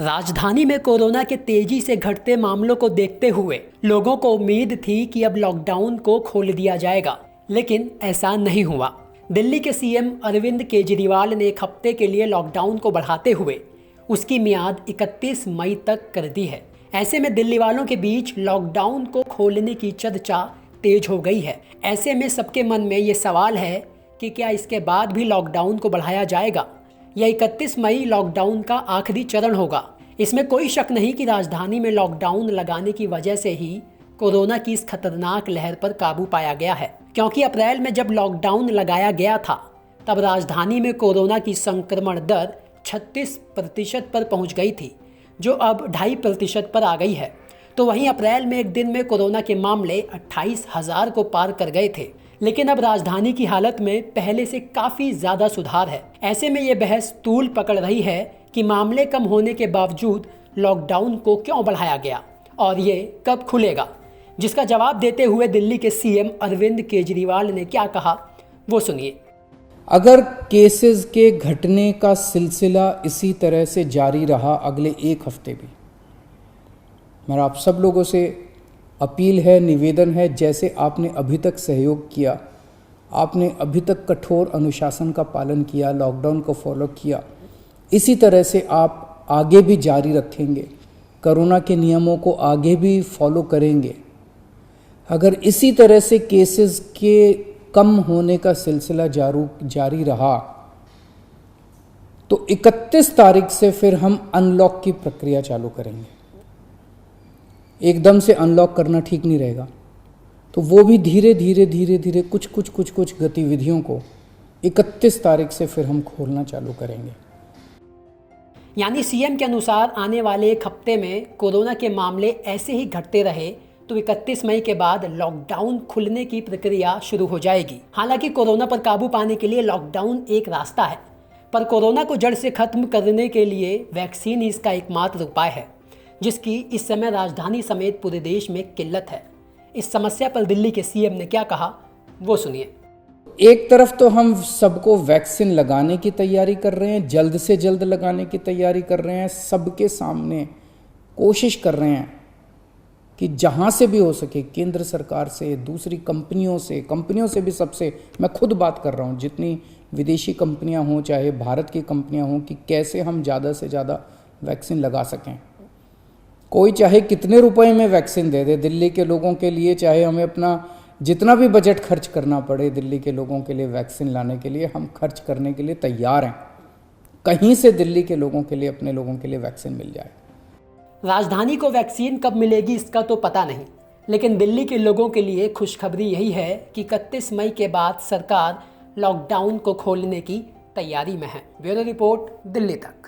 राजधानी में कोरोना के तेजी से घटते मामलों को देखते हुए लोगों को उम्मीद थी कि अब लॉकडाउन को खोल दिया जाएगा, लेकिन ऐसा नहीं हुआ। दिल्ली के सीएम अरविंद केजरीवाल ने एक हफ्ते के लिए लॉकडाउन को बढ़ाते हुए उसकी मियाद 31 मई तक कर दी है। ऐसे में दिल्ली वालों के बीच लॉकडाउन को खोलने की चर्चा तेज हो गई है। ऐसे में सबके मन में ये सवाल है कि क्या इसके बाद भी लॉकडाउन को बढ़ाया जाएगा या 31 मई लॉकडाउन का आखिरी चरण होगा। इसमें कोई शक नहीं कि राजधानी में लॉकडाउन लगाने की वजह से ही कोरोना की इस खतरनाक लहर पर काबू पाया गया है, क्योंकि अप्रैल में जब लॉकडाउन लगाया गया था तब राजधानी में कोरोना की संक्रमण दर 36% पर पहुंच गई थी, जो अब 2.5% पर आ गई है। तो वहीं अप्रैल में एक दिन में कोरोना के मामले 28,000 को पार कर गए थे, लेकिन अब राजधानी की हालत में पहले से काफ़ी ज़्यादा सुधार है। ऐसे में ये बहस तूल पकड़ रही है कि मामले कम होने के बावजूद लॉकडाउन को क्यों बढ़ाया गया और ये कब खुलेगा। जिसका जवाब देते हुए दिल्ली के सीएम अरविंद केजरीवाल ने क्या कहा, वो सुनिए। अगर केसेस के घटने का सिलसिला इसी तरह से जारी रहा अगले एक हफ्ते भी, मेरा आप सब लोगों से अपील है, निवेदन है, जैसे आपने अभी तक सहयोग किया, आपने अभी तक कठोर अनुशासन का पालन किया, लॉकडाउन को फॉलो किया, इसी तरह से आप आगे भी जारी रखेंगे, कोरोना के नियमों को आगे भी फॉलो करेंगे। अगर इसी तरह से केसेस के कम होने का सिलसिला जारी रहा तो 31 तारीख से फिर हम अनलॉक की प्रक्रिया चालू करेंगे। एकदम से अनलॉक करना ठीक नहीं रहेगा, तो वो भी धीरे धीरे कुछ गतिविधियों को 31 तारीख से फिर हम खोलना चालू करेंगे। यानी सीएम के अनुसार आने वाले एक हफ्ते में कोरोना के मामले ऐसे ही घटते रहे तो 31 मई के बाद लॉकडाउन खुलने की प्रक्रिया शुरू हो जाएगी। हालांकि कोरोना पर काबू पाने के लिए लॉकडाउन एक रास्ता है, पर कोरोना को जड़ से खत्म करने के लिए वैक्सीन ही इसका एकमात्र उपाय है, जिसकी इस समय राजधानी समेत पूरे देश में किल्लत है। इस समस्या पर दिल्ली के सीएम ने क्या कहा, वो सुनिए। एक तरफ तो हम सबको वैक्सीन लगाने की तैयारी कर रहे हैं, जल्द से जल्द लगाने की तैयारी कर रहे हैं, सबके सामने कोशिश कर रहे हैं कि जहां से भी हो सके केंद्र सरकार से, दूसरी कंपनियों से भी, सबसे मैं खुद बात कर रहा हूं, जितनी विदेशी कंपनियां हों चाहे भारत की कंपनियां हों, कि कैसे हम ज़्यादा से ज़्यादा वैक्सीन लगा सकें। कोई चाहे कितने रुपए में वैक्सीन दे दे दिल्ली के लोगों के लिए, चाहे हमें अपना जितना भी बजट खर्च करना पड़े दिल्ली के लोगों के लिए वैक्सीन लाने के लिए, हम खर्च करने के लिए तैयार हैं। कहीं से दिल्ली के लोगों के लिए, अपने लोगों के लिए वैक्सीन मिल जाए। राजधानी को वैक्सीन कब मिलेगी इसका तो पता नहीं, लेकिन दिल्ली के लोगों के लिए खुशखबरी यही है कि 31 मई के बाद सरकार लॉकडाउन को खोलने की तैयारी में है। ब्यूरो रिपोर्ट, दिल्ली तक।